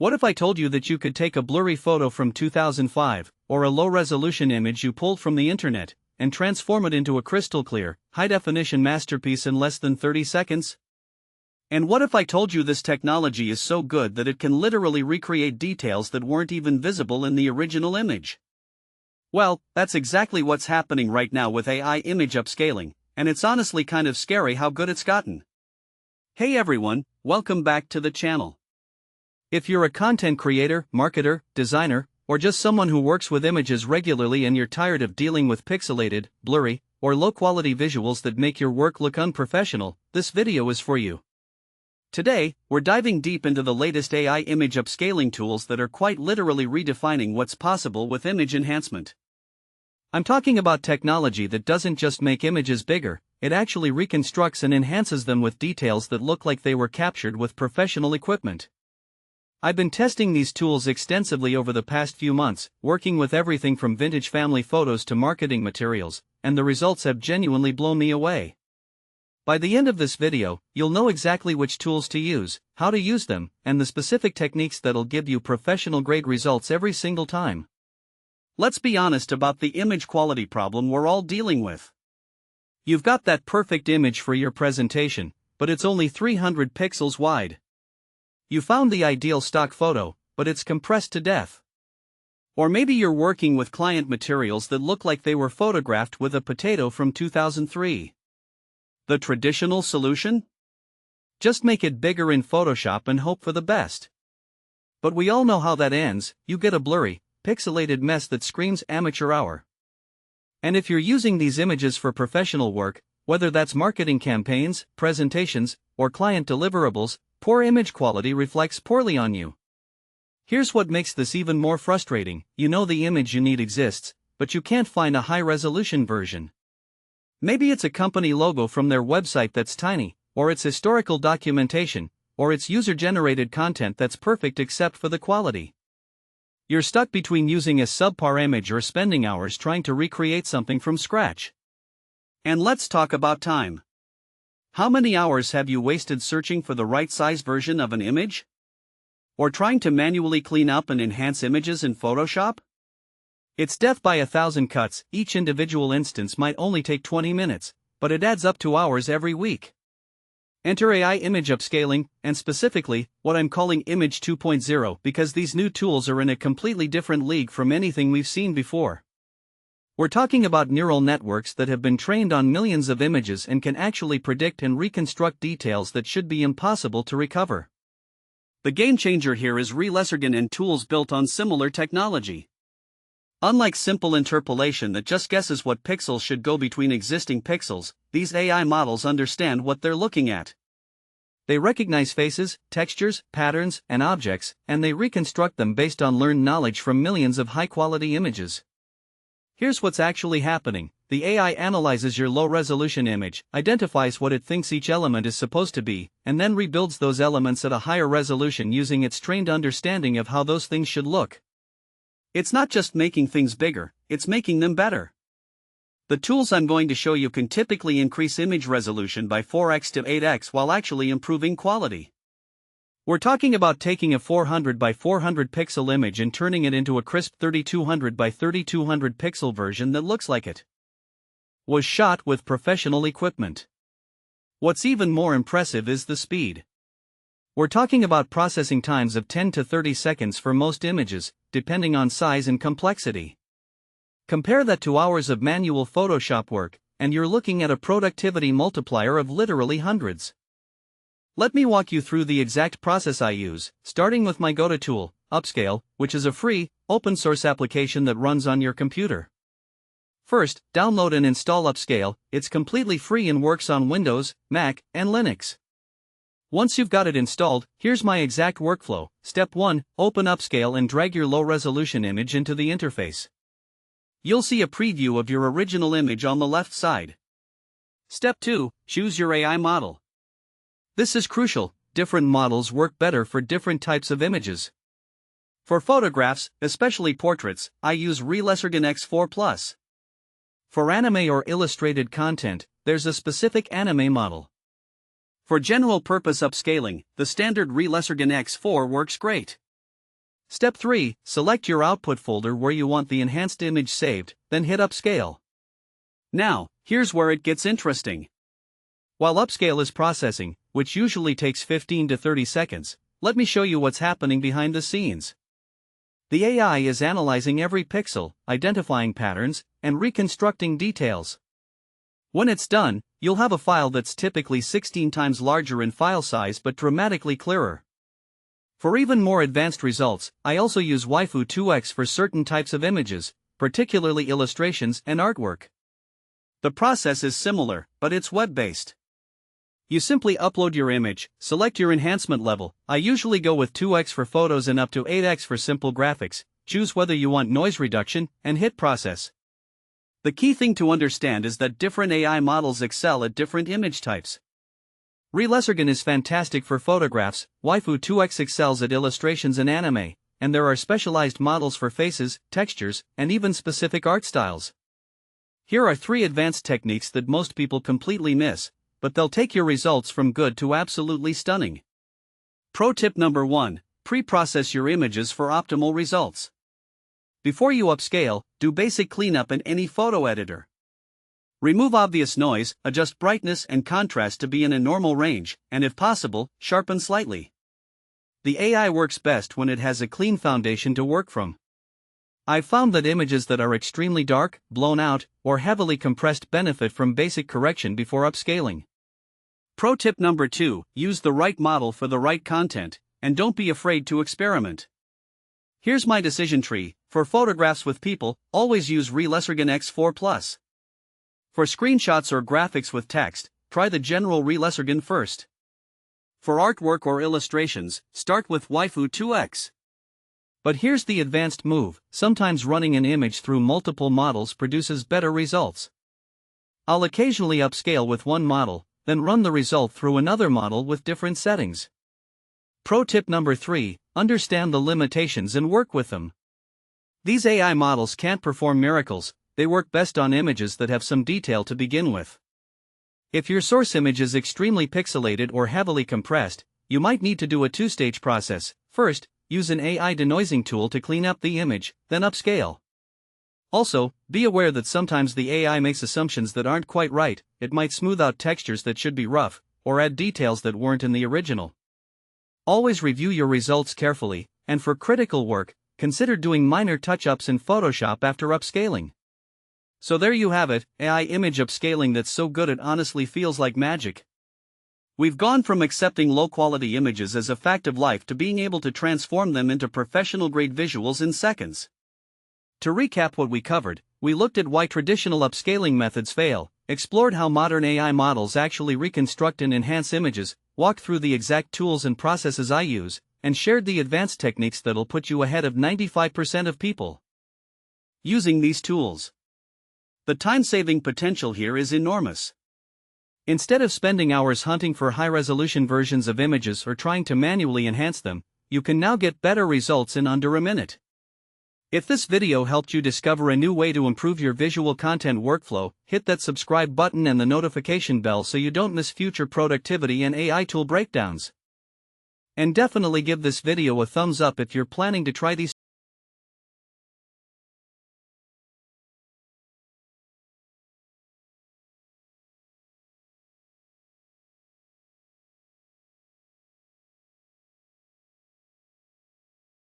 What if I told you that you could take a blurry photo from 2005, or a low-resolution image you pulled from the internet, and transform it into a crystal-clear, high-definition masterpiece in less than 30 seconds? And what if I told you this technology is so good that it can literally recreate details that weren't even visible in the original image? Well, that's exactly what's happening right now with AI image upscaling, and it's honestly kind of scary how good it's gotten. Hey everyone, welcome back to the channel. If you're a content creator, marketer, designer, or just someone who works with images regularly and you're tired of dealing with pixelated, blurry, or low-quality visuals that make your work look unprofessional, this video is for you. Today, we're diving deep into the latest AI image upscaling tools that are quite literally redefining what's possible with image enhancement. I'm talking about technology that doesn't just make images bigger, it actually reconstructs and enhances them with details that look like they were captured with professional equipment. I've been testing these tools extensively over the past few months, working with everything from vintage family photos to marketing materials, and the results have genuinely blown me away. By the end of this video, you'll know exactly which tools to use, how to use them, and the specific techniques that'll give you professional-grade results every single time. Let's be honest about the image quality problem we're all dealing with. You've got that perfect image for your presentation, but it's only 300 pixels wide. You found the ideal stock photo, but it's compressed to death. Or maybe you're working with client materials that look like they were photographed with a potato from 2003. The traditional solution? Just make it bigger in Photoshop and hope for the best. But we all know how that ends. You get a blurry, pixelated mess that screams amateur hour. And if you're using these images for professional work, whether that's marketing campaigns, presentations, or client deliverables, poor image quality reflects poorly on you. Here's what makes this even more frustrating: you know the image you need exists, but you can't find a high-resolution version. Maybe it's a company logo from their website that's tiny, or it's historical documentation, or it's user-generated content that's perfect except for the quality. You're stuck between using a subpar image or spending hours trying to recreate something from scratch. And let's talk about time. How many hours have you wasted searching for the right size version of an image? Or trying to manually clean up and enhance images in Photoshop? It's death by 1,000 cuts. Each individual instance might only take 20 minutes, but it adds up to hours every week. Enter AI image upscaling, and specifically, what I'm calling Image 2.0, because these new tools are in a completely different league from anything we've seen before. We're talking about neural networks that have been trained on millions of images and can actually predict and reconstruct details that should be impossible to recover. The game changer here is Real-ESRGAN and tools built on similar technology. Unlike simple interpolation that just guesses what pixels should go between existing pixels, these AI models understand what they're looking at. They recognize faces, textures, patterns, and objects, and they reconstruct them based on learned knowledge from millions of high-quality images. Here's what's actually happening: the AI analyzes your low-resolution image, identifies what it thinks each element is supposed to be, and then rebuilds those elements at a higher resolution using its trained understanding of how those things should look. It's not just making things bigger, it's making them better. The tools I'm going to show you can typically increase image resolution by 4x to 8x while actually improving quality. We're talking about taking a 400 by 400 pixel image and turning it into a crisp 3200 by 3200 pixel version that looks like it was shot with professional equipment. What's even more impressive is the speed. We're talking about processing times of 10 to 30 seconds for most images, depending on size and complexity. Compare that to hours of manual Photoshop work, and you're looking at a productivity multiplier of literally hundreds. Let me walk you through the exact process I use, starting with my go-to tool, Upscayl, which is a free, open-source application that runs on your computer. First, download and install Upscayl. It's completely free and works on Windows, Mac, and Linux. Once you've got it installed, here's my exact workflow. Step 1, open Upscayl and drag your low-resolution image into the interface. You'll see a preview of your original image on the left side. Step 2, choose your AI model. This is crucial. Different models work better for different types of images. For photographs, especially portraits, I use Real-ESRGAN X4+. For anime or illustrated content, there's a specific anime model. For general-purpose upscaling, the standard Real-ESRGAN X4 works great. Step 3. Select your output folder where you want the enhanced image saved, then hit Upscale. Now, here's where it gets interesting. While Upscayl is processing, which usually takes 15 to 30 seconds, let me show you what's happening behind the scenes. The AI is analyzing every pixel, identifying patterns, and reconstructing details. When it's done, you'll have a file that's typically 16 times larger in file size but dramatically clearer. For even more advanced results, I also use Waifu 2x for certain types of images, particularly illustrations and artwork. The process is similar, but it's web-based. You simply upload your image, select your enhancement level. I usually go with 2x for photos and up to 8x for simple graphics. Choose whether you want noise reduction, and hit process. The key thing to understand is that different AI models excel at different image types. Real-ESRGAN is fantastic for photographs, Waifu 2x excels at illustrations and anime, and there are specialized models for faces, textures, and even specific art styles. Here are 3 advanced techniques that most people completely miss, but they'll take your results from good to absolutely stunning. Pro tip number 1. Pre-process your images for optimal results. Before you upscale, do basic cleanup in any photo editor. Remove obvious noise, adjust brightness and contrast to be in a normal range, and if possible, sharpen slightly. The AI works best when it has a clean foundation to work from. I've found that images that are extremely dark, blown out, or heavily compressed benefit from basic correction before upscaling. Pro tip number 2. Use the right model for the right content, and don't be afraid to experiment. Here's my decision tree. For photographs with people, always use Real-ESRGAN X4+. For screenshots or graphics with text, try the general Real-ESRGAN first. For artwork or illustrations, start with Waifu 2x. But here's the advanced move: sometimes running an image through multiple models produces better results. I'll occasionally upscale with one model, then run the result through another model with different settings. Pro tip number 3. Understand the limitations and work with them. These AI models can't perform miracles, they work best on images that have some detail to begin with. If your source image is extremely pixelated or heavily compressed, you might need to do a 2-stage process. First, use an AI denoising tool to clean up the image, then upscale. Also, be aware that sometimes the AI makes assumptions that aren't quite right. It might smooth out textures that should be rough, or add details that weren't in the original. Always review your results carefully, and for critical work, consider doing minor touch-ups in Photoshop after upscaling. So there you have it, AI image upscaling that's so good it honestly feels like magic. We've gone from accepting low-quality images as a fact of life to being able to transform them into professional-grade visuals in seconds. To recap what we covered, we looked at why traditional upscaling methods fail, explored how modern AI models actually reconstruct and enhance images, walked through the exact tools and processes I use, and shared the advanced techniques that'll put you ahead of 95% of people using these tools. The time-saving potential here is enormous. Instead of spending hours hunting for high-resolution versions of images or trying to manually enhance them, you can now get better results in under a minute. If this video helped you discover a new way to improve your visual content workflow, hit that subscribe button and the notification bell so you don't miss future productivity and AI tool breakdowns. And definitely give this video a thumbs up if you're planning to try these